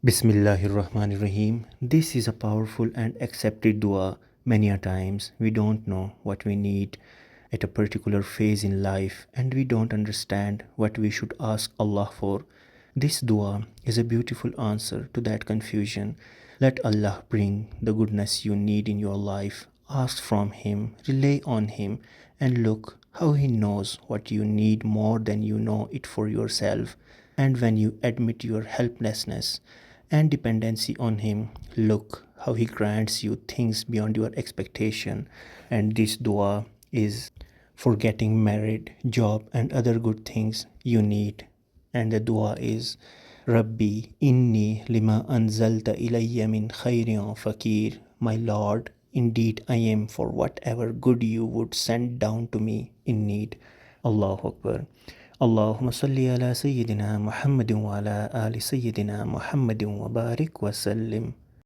Bismillahirrahmanirrahim. This is a powerful and accepted dua. Many a times we don't know what we need at a particular phase in life and we don't understand what we should ask Allah for. This dua is a beautiful answer to that confusion. Let Allah bring the goodness you need in your life. Ask from Him, rely on Him, and look how He knows what you need more than you know it for yourself. And when you admit your helplessness and dependency on Him, look how He grants you things beyond your expectation. And this dua is for getting married, job, and other good things you need. And the dua is Rabbi inni lima anzalta ilayya min khayrin fakir. My Lord, indeed I am for whatever good you would send down to me in need. Allahu Akbar. اللهم صل على سيدنا محمد وعلى آل سيدنا محمد وبارك وسلم.